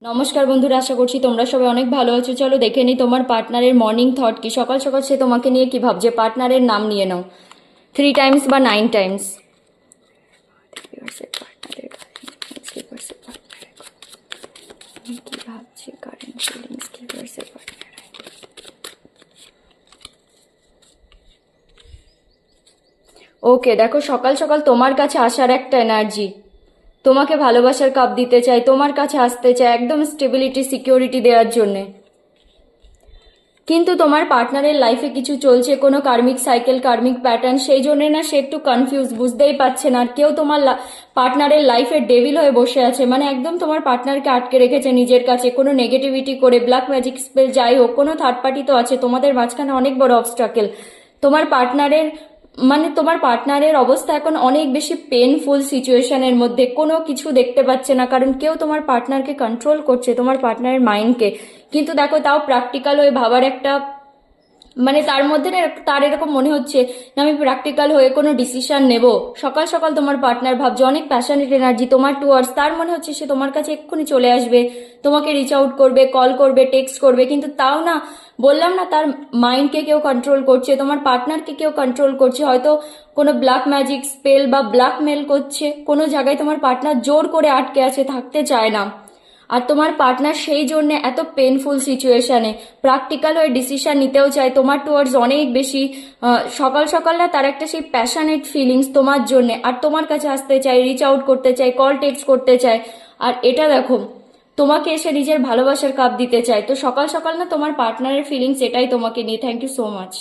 নমস্কার বন্ধুরা, আশা করছি তোমরা সবাই অনেক ভালো আছো। চলো দেখে নিই তোমার পার্টনারের মর্নিং থট কি। সকাল সকাল সে তোমাকে নিয়ে কি ভাবছে। পার্টনারের নাম নিয়ে নাও 3 টাইমস বা 9 টাইমস। কি ভাবছে, কারেন্ট ফিলিংস কি করছে পার্টনার। ওকে, দেখো সকাল সকাল তোমার কাছে আসার একটা এনার্জি, তোমাকে ভালোবাসার কাপ দিতে চাই, তোমার কাছে আসতে চাই একদম স্টেবিলিটি সিকিউরিটি দেওয়ার জন্যে। কিন্তু তোমার পার্টনারের লাইফে কিছু চলছে, কোনো কার্মিক সাইকেল, কার্মিক প্যাটার্ন, সেই জন্য না সে একটু কনফিউজ, বুঝতেই পারছে না। আর কেউ তোমার পার্টনারের লাইফে ডেভিল হয়ে বসে আছে, মানে একদম তোমার পার্টনারকে আটকে রেখেছে নিজের কাছে, কোনো নেগেটিভিটি করে, ব্ল্যাক ম্যাজিক স্পেল, যাই হোক, কোনো থার্ড পার্টি তো আছে তোমাদের মাঝখানে, অনেক বড় অবস্ট্রাকেল। তোমার পার্টনারের তোমার পার্টনারের অবস্থা এখন অনেক বেশি পেনফুল সিচুয়েশনের মধ্যে, কোনো কিছু দেখতে পাচ্ছে না, কারণ কেউ তোমার পার্টনারকে কন্ট্রোল করছে, তোমার পার্টনারের মাইন্ডকে। কিন্তু দেখো তাও প্র্যাকটিক্যাল হয়ে ভাবার একটা, তার মধ্যে না তার এরকম মনে হচ্ছে না আমি প্র্যাকটিক্যাল হয়ে কোনো ডিসিশন নেব। সকাল সকাল তোমার পার্টনার ভাবছে, অনেক প্যাশনেট এনার্জি তোমার টুয়ার্ডস, তার মনে হচ্ছে সে তোমার কাছে এক্ষুনি চলে আসবে, তোমাকে রিচ আউট করবে, কল করবে, টেক্সট করবে। কিন্তু তাও না, বললাম না, তার মাইন্ডকে কেউ কন্ট্রোল করছে, তোমার পার্টনারকে কেউ কন্ট্রোল করছে, হয়তো কোনো ব্ল্যাক ম্যাজিক স্পেল বা ব্ল্যাকমেল করছে, কোনো জায়গায় তোমার পার্টনার জোর করে আটকে আছে, থাকতে চায় না। আর তোমার পার্টনার সেই জন্য এত পেনফুল সিচুয়েশনে প্র্যাকটিক্যাল হয়ে ডিসিশন নিতেও চায় তোমার টুয়ার্ডস অনেক বেশি। সকাল সকাল না তার একটা সেই প্যাশনেট ফিলিংস তোমার জন্য, আর তোমার কাছে আসতে চায়, রিচ আউট করতে চায়, কল টেক্সট করতে চায়। আর এটা দেখো, তোমাকে এসে নিজের ভালোবাসার কাপ দিতে চায়। তো সকাল সকাল না তোমার পার্টনারের ফিলিংস এটাই তোমাকে নিয়ে। Thank you so much.